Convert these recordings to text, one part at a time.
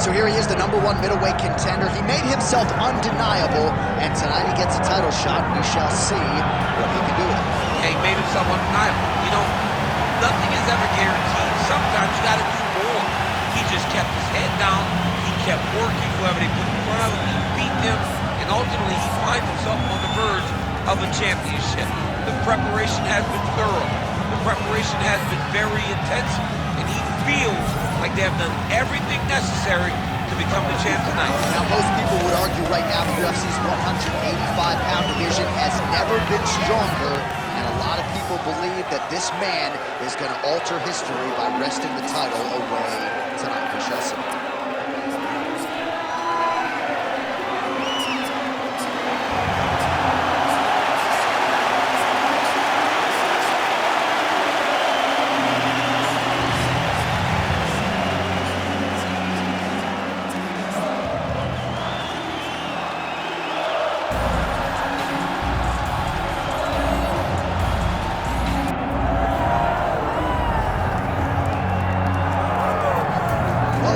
So here he is, the #1 middleweight contender. He made himself undeniable, and tonight he gets a title shot. We shall see what he can do with it. Yeah, he made himself undeniable. You know, nothing is ever guaranteed. Sometimes you got to do more. He just kept his head down. He kept working whoever they put in front of him. He beat them, and ultimately he finds himself on the verge of a championship. The preparation has been thorough. The preparation has been very intense, and he feels like they have done everything necessary to become the champ tonight. Now, most people would argue right now the UFC's 185-pound division has never been stronger, and a lot of people believe that this man is going to alter history by wresting the title away tonight. We shall see.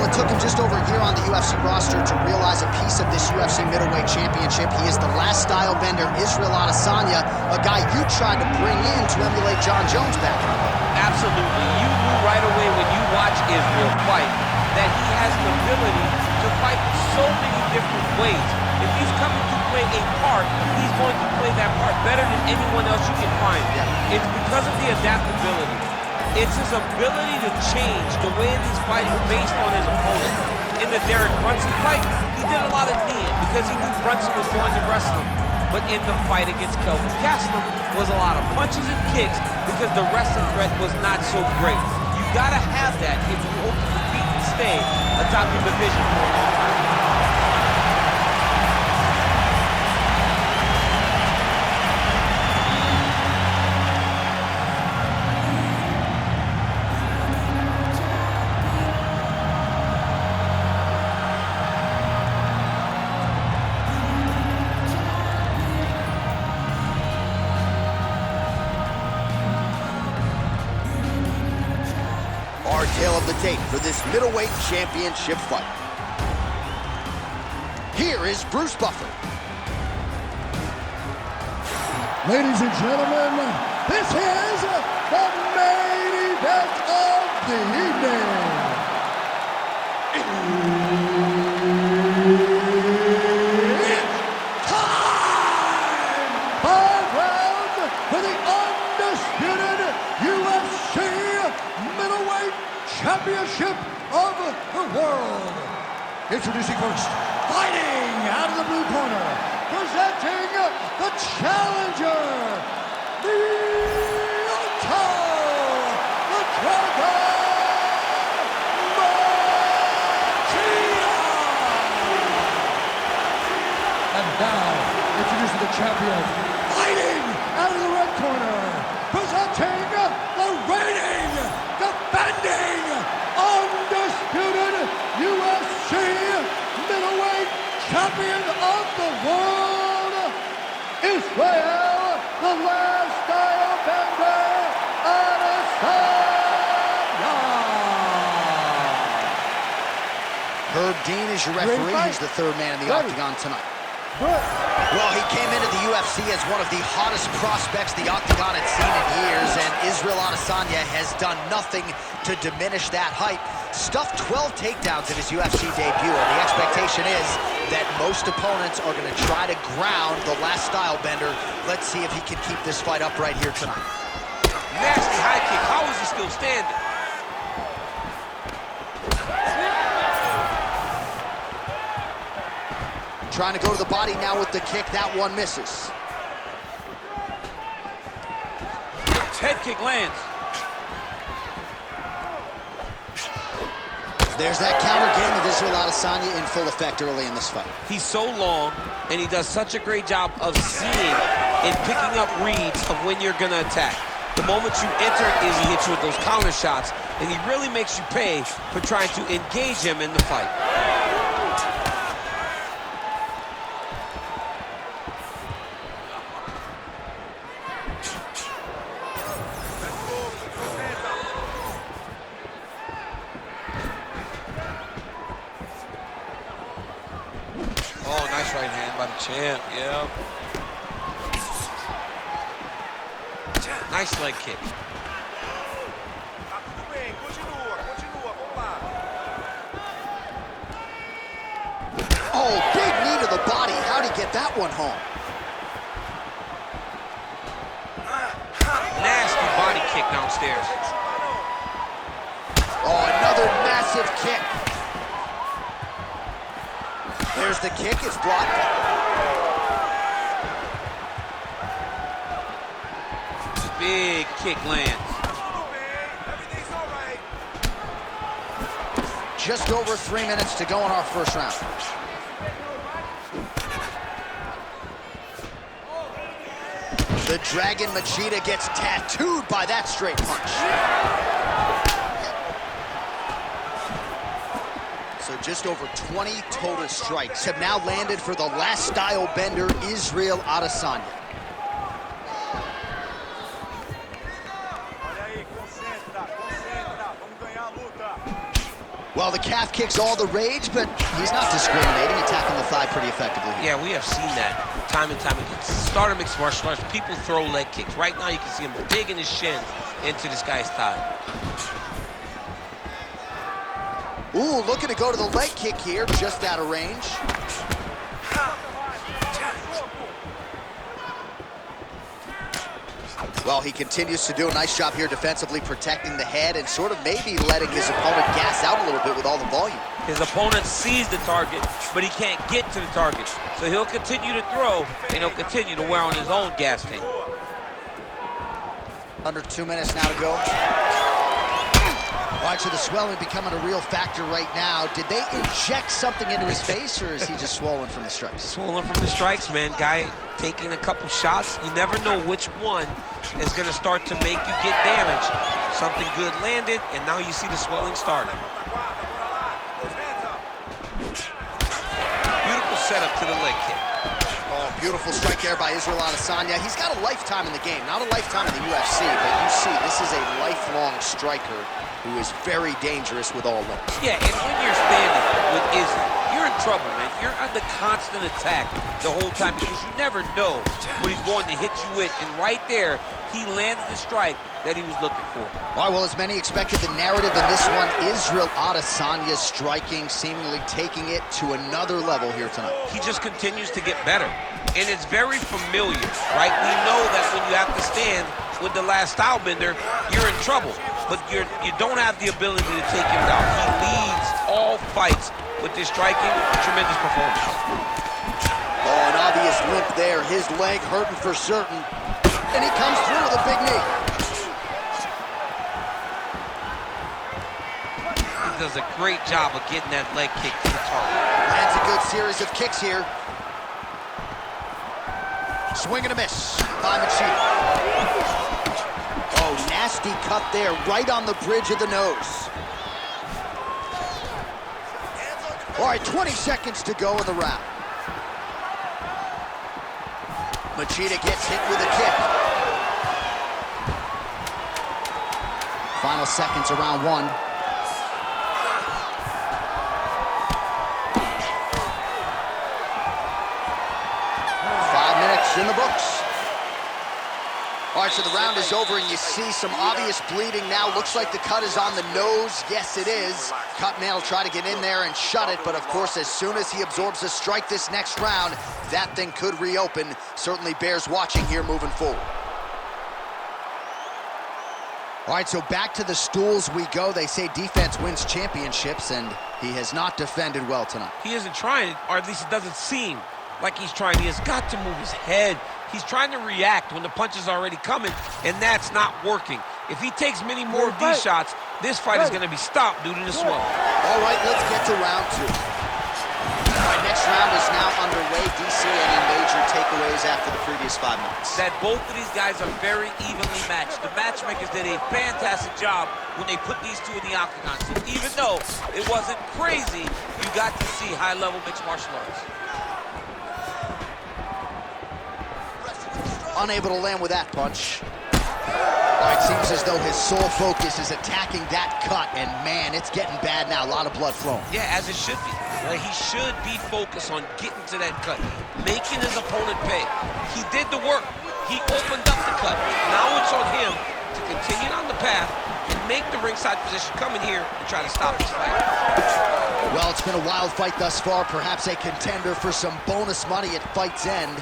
Took him just over a year on the UFC roster to realize a piece of this UFC middleweight championship. He is the last style bender, Israel Adesanya, a guy you tried to bring in to emulate John Jones back in the day. Absolutely. You knew right away when you watch Israel fight that he has the ability to fight so many different ways. If he's coming to play a part, he's going to play that part better than anyone else you can find. It's because of the adaptability. It's his ability to change the way he's fighting based on his opponent. In the Derek Brunson fight, he did a lot of kneeing because he knew Brunson was going to wrestle him. But in the fight against Kelvin Gastelum was a lot of punches and kicks because the wrestling threat was not so great. You gotta have that if you hope to compete and stay atop your division for a long time. Our tale of the tape for this middleweight championship fight. Here is Bruce Buffer. Ladies and gentlemen, this is the main event of the evening. It's time! 5 rounds for the undisputed UFC middleweight championship of the world. Introducing first, fighting out of the blue corner, presenting the challenger, Lyoto, the Dragon, Machida. And now, introducing the champion, fighting out of the red corner, presenting the reigning, defending, undisputed UFC middleweight champion of the world, Israel, the last style bender, Adesanya. Herb Dean is your referee. He's the third man in the octagon tonight. Well, he came into the UFC as one of the hottest prospects the Octagon had seen in years, and Israel Adesanya has done nothing to diminish that hype. Stuffed 12 takedowns in his UFC debut, and the expectation is that most opponents are going to try to ground the last style bender. Let's see if he can keep this fight up right here tonight. Nasty high kick. How is he still standing? Trying to go to the body now with the kick. That one misses. Head kick lands. There's that counter game of Israel Adesanya in full effect early in this fight. He's so long, and he does such a great job of seeing and picking up reads of when you're going to attack. The moment you enter is he hits you with those counter shots, and he really makes you pay for trying to engage him in the fight. Champ, yeah. Nice leg kick. Oh, big knee to the body. How'd he get that one home? Nasty body kick downstairs. Oh, another massive kick. There's the kick, it's blocked. Big kick lands. Just over 3 minutes to go in our first round. The Dragon Machida gets tattooed by that straight punch. So just over 20 total strikes have now landed for the last style bender, Israel Adesanya. Well, the calf kick's all the rage, but he's not discriminating, attacking the thigh pretty effectively. Yeah, we have seen that time and time again. Start of mixed martial arts, people throw leg kicks. Right now, you can see him digging his shin into this guy's thigh. Ooh, looking to go to the leg kick here, just out of range. Well, he continues to do a nice job here defensively, protecting the head and sort of maybe letting his opponent gas out a little bit with all the volume. His opponent sees the target, but he can't get to the target. So he'll continue to throw, and he'll continue to wear on his own gas tank. Under 2 minutes now to go. All right, so the swelling becoming a real factor right now. Did they inject something into his face, or is he just swollen from the strikes? Swollen from the strikes, man. Guy taking a couple shots. You never know which one is going to start to make you get damaged. Something good landed, and now you see the swelling starting. Beautiful setup to the leg kick. Oh, beautiful strike there by Israel Adesanya. He's got a lifetime in the game, not a lifetime in the UFC, but you see, this is a lifelong striker who is very dangerous with all limbs. Yeah, and when you're standing with Israel, you're in trouble, man. You're under constant attack the whole time because you never know what he's going to hit you with. And right there, he landed the strike that he was looking for. All right, well, as many expected, the narrative in this one, Israel Adesanya striking, seemingly taking it to another level here tonight. He just continues to get better. And it's very familiar, right? We know that when you have to stand with the last style bender, you're in trouble. But you don't have the ability to take him down. He leads all fights with this striking, tremendous performance. Oh, an obvious limp there. His leg hurting for certain. And he comes through with a big knee. He does a great job of getting that leg kick to the target. Lands a good series of kicks here. Swing and a miss by Machida. Oh, nasty cut there, right on the bridge of the nose. All right, 20 seconds to go in the round. Machida gets hit with a kick. Final seconds of round one. In the books. All right, so the round is over, and you see some obvious bleeding now. Looks like the cut is on the nose. Yes, it is. Cut man will try to get in there and shut it, but of course, as soon as he absorbs a strike this next round, that thing could reopen. Certainly bears watching here moving forward. All right, so back to the stools we go. They say defense wins championships, and he has not defended well tonight. He isn't trying, or at least it doesn't seem like he's trying. He has got to move his head. He's trying to react when the punch is already coming, and that's not working. If he takes many more of these shots, this fight is going to be stopped due to the swelling. All right, let's get to round two. All right, next round is now underway. DC, any major takeaways after the previous 5 minutes? That both of these guys are very evenly matched. The matchmakers did a fantastic job when they put these two in the octagon. So even though it wasn't crazy, you got to see high-level mixed martial arts. Unable to land with that punch. All right, seems as though his sole focus is attacking that cut, and man, it's getting bad now. A lot of blood flowing. Yeah, as it should be. Well, he should be focused on getting to that cut, making his opponent pay. He did the work. He opened up the cut. Now it's on him to continue on the path and make the ringside position, come in here and try to stop this fight. Well, it's been a wild fight thus far, perhaps a contender for some bonus money at fight's end.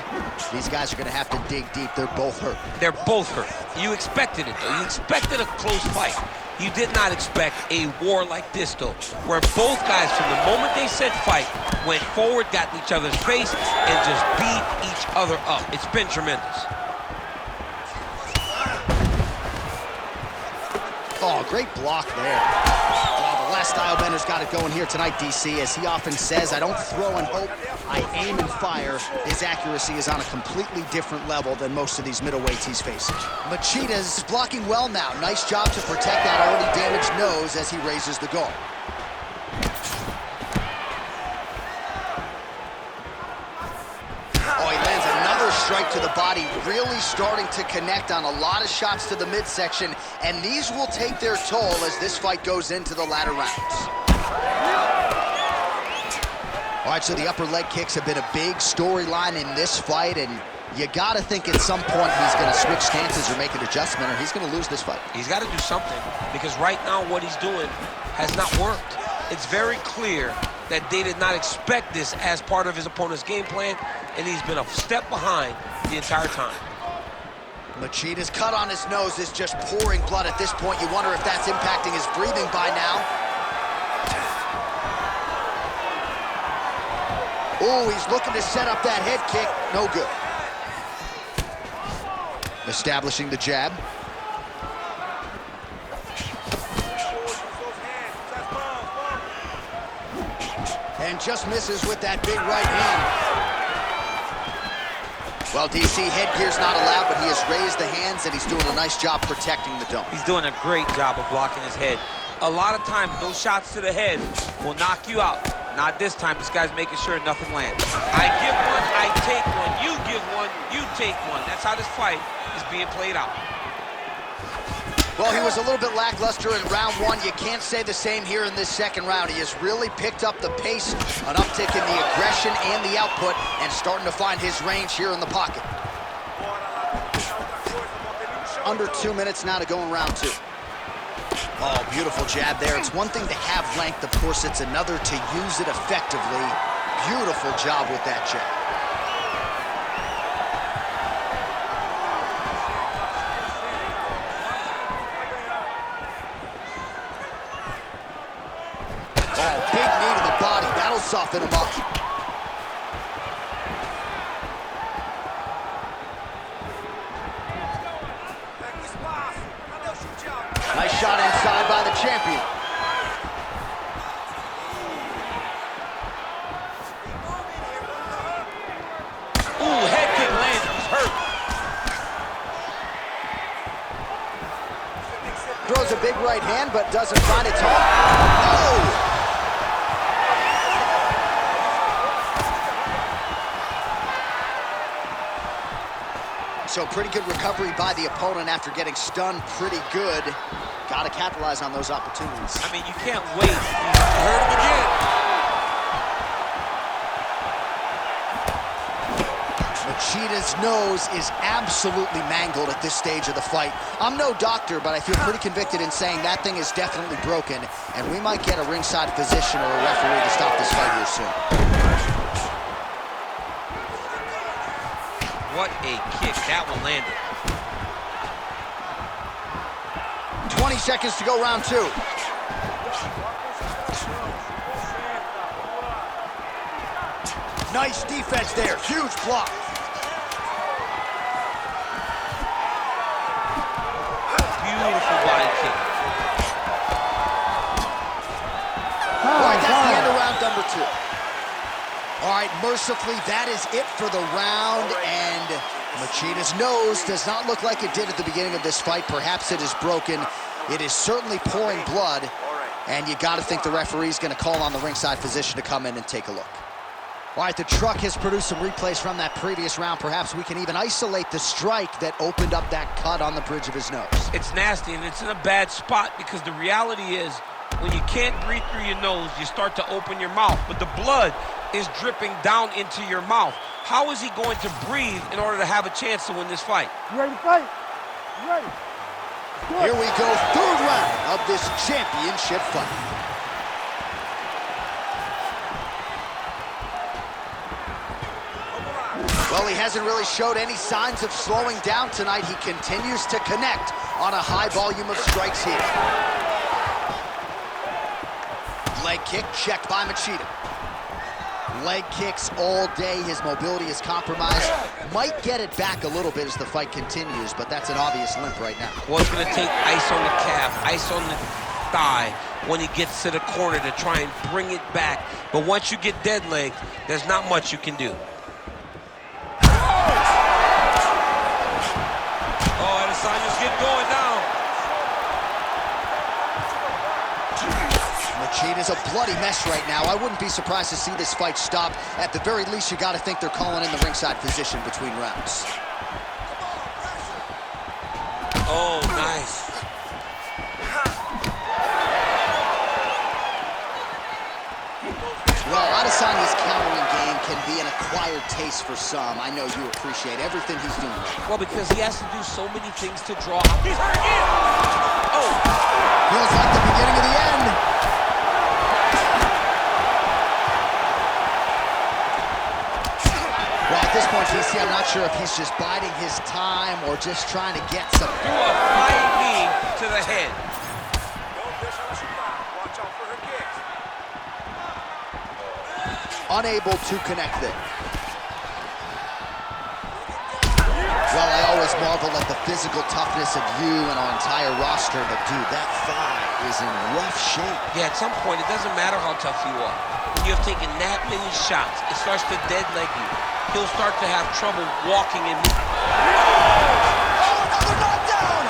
These guys are going to have to dig deep. They're both hurt. They're both hurt. You expected it, though. You expected a close fight. You did not expect a war like this, though, where both guys, from the moment they said fight, went forward, got in each other's face, and just beat each other up. It's been tremendous. Oh, great block there. Oh, the last style-bender's got it going here tonight, DC. As he often says, I don't throw and hope, I aim and fire. His accuracy is on a completely different level than most of these middleweights he's facing. Machida's blocking well now. Nice job to protect that already damaged nose as he raises the guard. Oh, he lands another strike to the body, really starting to connect on a lot of shots to the midsection, and these will take their toll as this fight goes into the latter rounds. All right, so the upper leg kicks have been a big storyline in this fight, and you gotta think at some point he's gonna switch stances or make an adjustment, or he's gonna lose this fight. He's gotta do something, because right now what he's doing has not worked. It's very clear that they did not expect this as part of his opponent's game plan, and he's been a step behind the entire time. Machida's cut on his nose is just pouring blood at this point. You wonder if that's impacting his breathing by now. Oh, he's looking to set up that head kick. No good. Establishing the jab. And just misses with that big right hand. Well, DC, headgear's not allowed, but he has raised the hands, and he's doing a nice job protecting the dome. He's doing a great job of blocking his head. A lot of times, those shots to the head will knock you out. Not this time. This guy's making sure nothing lands. I give one, I take one. You give one, you take one. That's how this fight is being played out. Well, he was a little bit lackluster in round one. You can't say the same here in this second round. He has really picked up the pace, an uptick in the aggression and the output, and starting to find his range here in the pocket. Under 2 minutes now to go in round two. Oh, beautiful jab there. It's one thing to have length, of course, it's another to use it effectively. Beautiful job with that jab. Oh, big knee to the body. That'll soften him up. Nice shot inside by the champion. Ooh, head kick lands. He's hurt. Throws a big right hand, but doesn't find its home. Oh! So pretty good recovery by the opponent after getting stunned pretty good. Got to capitalize on those opportunities. I mean, you can't wait. You heard him again. Machida's nose is absolutely mangled at this stage of the fight. I'm no doctor, but I feel pretty convicted in saying that thing is definitely broken, and we might get a ringside physician or a referee to stop this fight here soon. What a kick. That one landed. 20 seconds to go, round two. Nice defense there. Huge block. Beautiful body kick. All right, that's the end of round number two. All right, mercifully, that is it for the round, and Machida's nose does not look like it did at the beginning of this fight. Perhaps it is broken. It is certainly pouring blood, and you got to think the referee's going to call on the ringside physician to come in and take a look. All right, the truck has produced some replays from that previous round. Perhaps we can even isolate the strike that opened up that cut on the bridge of his nose. It's nasty, and it's in a bad spot because the reality is When you can't breathe through your nose, you start to open your mouth, but the blood is dripping down into your mouth. How is he going to breathe in order to have a chance to win this fight? You ready to fight? You ready? Here we go, third round of this championship fight. Well, he hasn't really showed any signs of slowing down tonight. He continues to connect on a high volume of strikes here. Leg kick checked by Machida. Leg kicks all day. His mobility is compromised. Might get it back a little bit as the fight continues, but that's an obvious limp right now. Well, it's going to take ice on the calf, ice on the thigh when he gets to the corner to try and bring it back. But once you get dead legged, there's not much you can do. Oh, Adesanya's getting going now. Machida's a bloody mess right now. I wouldn't be surprised to see this fight stop. At the very least, you got to think they're calling in the ringside physician between rounds. Oh, nice. Well, Adesanya's countering game can be an acquired taste for some. I know you appreciate everything he's doing right now. Well, because he has to do so many things to draw. He's hurt again. Oh. Feels like the beginning of the end. Well, at this point, DC, I'm not sure if he's just biding his time or just trying to get some. Threw a flying knee to the head. Unable to connect there. Well, I always marvel at the physical toughness of you and our entire roster, but dude, that thigh is in rough shape. Yeah, at some point, it doesn't matter how tough you are. When you have taken that many shots, it starts to dead leg you. He'll start to have trouble walking in. Oh, another knockdown!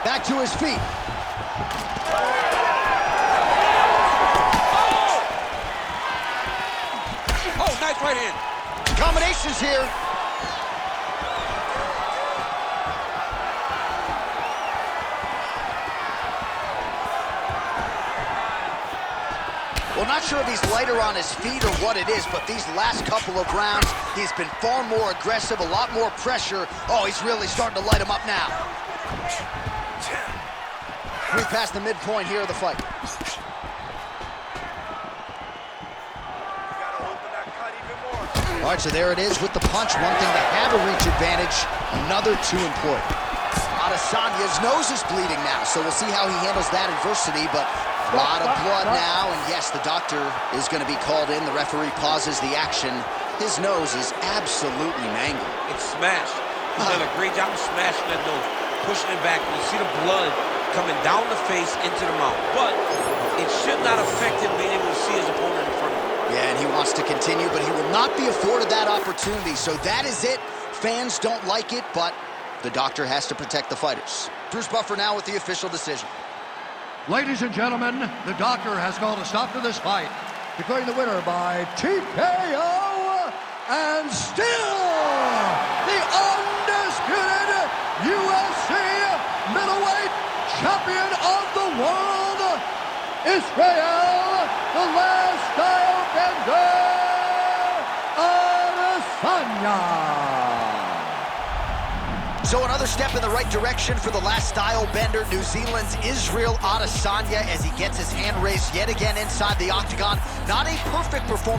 Back to his feet. Oh, nice right hand. Combinations here. Well, not sure if he's lighter on his feet or what it is, but these last couple of rounds, he's been far more aggressive, a lot more pressure. Oh, he's really starting to light him up now. We've passed the midpoint here of the fight. All right, so there it is with the punch. One thing to have a reach advantage, another too important. Adesanya's nose is bleeding now, so we'll see how he handles that adversity, but a lot of blood now, and yes, the doctor is going to be called in. The referee pauses the action. His nose is absolutely mangled. It's smashed. He's done a great job of smashing that nose, pushing it back. You see the blood coming down the face into the mouth, but it should not affect him being able to see his opponent in front of him. Yeah, and he wants to continue, but he will not be afforded that opportunity. So that is it. Fans don't like it, but the doctor has to protect the fighters. Bruce Buffer now with the official decision. Ladies and gentlemen, the doctor has called a stop to this fight, declaring the winner by TKO, and still the undisputed UFC middleweight champion of the world, Israel, the last style bender, Adesanya. So another step in the right direction for the last style bender, New Zealand's Israel Adesanya, as he gets his hand raised yet again inside the octagon. Not a perfect performance.